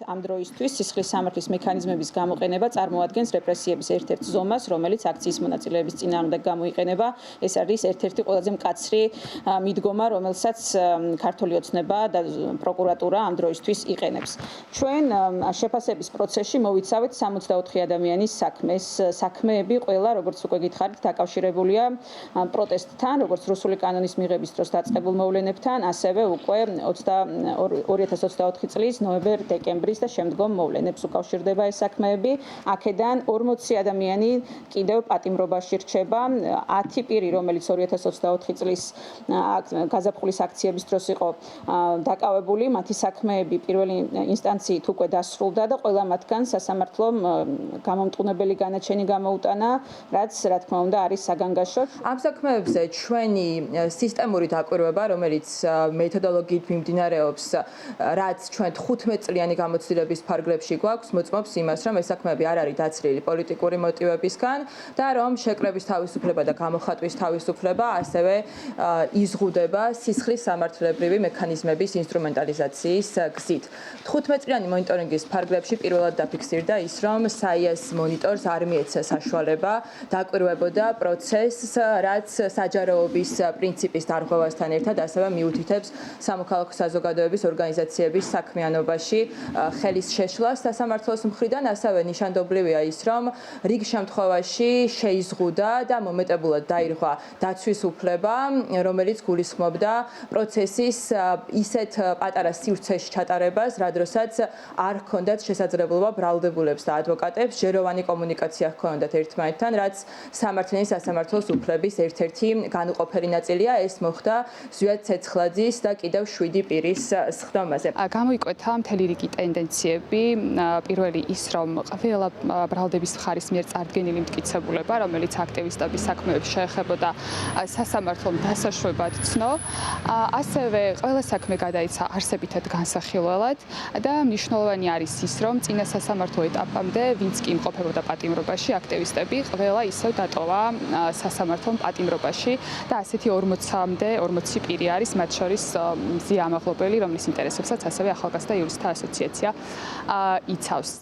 Am დროისთვის სისხლის სამართლის მექანიზმების გამოყენება წარმოადგენს რეპრესიების ერთ-ერთ ზომას, რომელიც აქციის მონაწილეების წინააღმდეგ გამოიყენება. ეს არის ერთ-ერთი ყველაზე მკაცრი მიდგომა, რომელსაც ქართული ოცნება და პროკურატურა ამ დროისთვის იყენებს. ჩვენ შეფასების პროცესში მოვიცავეთ 64 ადამიანის საქმეს. საქმეები ყველა, როგორც უკვე გითხარით, დაკავშირებულია პროტესტთან, როგორც რუსული კანონის მიღების დროს დაწყებულ მოვლენებთან, ასევე უკვე 2024 წლის ნოემბერ-დეკემბრის და შემდგომ მოვლენებს უკავშირდება ეს საქმეები. აქედან 40 ადამიანი კიდევ პატიმრობაში რჩება. 10 პირი, რომელიც 2024 წლის გაზაფხულის აქციების დროს იყო დაკავებული, მათი საქმეები პირველი ინსტანციით უკვე დასრულდა და ყველა მათგან სასამართლომ გამომტყუნებელი განაჩენი გამოუტანა, რაც რა თქმა უნდა არის საგანგაშო. ამ საქმეებზე ჩვენი სისტემური დაკვირვება, რომელიც მეთოდოლოგიით მიმდინარეობს, რაც ჩვენ 15 წლიანი გამოცდილების ფარგლებში გვაქვს, მოწმობს იმას, რომ ეს საქმეები არ არის დაცლილი პოლიტიკური მოტივებისგან და რომ შეკრების თავისუფლება და გამოხატვის თავისუფლება ასევე იზღუდება სისხლის სამართლებრივი მექანიზმების ინსტრუმენტალიზაციის გზით. 15 წლიანი მონიტორინგის ფარგლებში პირველად დაფიქსირდა ის, რომ SAIS მონიტორს არ მიეცა საშუალება დაკვირვებოდა პროცესს, რაც საჯაროობის პრინციპის დარღვევასთან ერთად ასევე მიუთითებს სამოქალაქო საზოგადოების ორგანიზაციების საქმიანობაში ხელის შეშლას სასამართლოს მხრიდან, ასევე ნიშანდობლივია ის, რომ რიგ შემთხვევაში შეიზღუდა და მომეტებულად დაირღვა დაცვის უფლება, რომელიც გულისხმობდა პროცესის ისეთ პატარა სივრცეში ჩატარებას, რა დროსაც არ ჰქონდათ შესაძლებლობა ბრალდებულებს და ადვოკატებს ჯეროვანი კომუნიკაცია ჰქონდათ ერთმანეთთან, რაც სამართლიანი სასამართლოს უფლების ერთ-ერთი განუყოფელი ნაწილია. ეს მოხდა ზვიად ცეცხლაძის და კიდევ 7 პირის სხდომაზე. გამოიკვეთა მთელი რიგი ტენდენციები. პირველი ის, რომ ყველა ბრალდების მხარის მიერ წარდგენილი მტკიცებულება, რომელიც აქტივისტების საქმეებს შეეხებოდა სასამართლომ დასაშვებად ცნო. ასევე ყველა საქმე გადაიცა არსებითად განსახილველად და მნიშვნელოვანი არის ის, რომ წინა სასამართლო ეტაპამდე, ვინც კი იმყოფებოდა პატიმრობაში, აქტივისტები ყველა ისევ დატოვა სასამართლომ პატიმრობაში და ასეთი 40-მდე 40 პირი არის, მათ შორის მზია ამაღლობელი, რომლის ინტერესებსაც ასევე ახალგაზრდა იურისტთა ასოციაცია იცავს.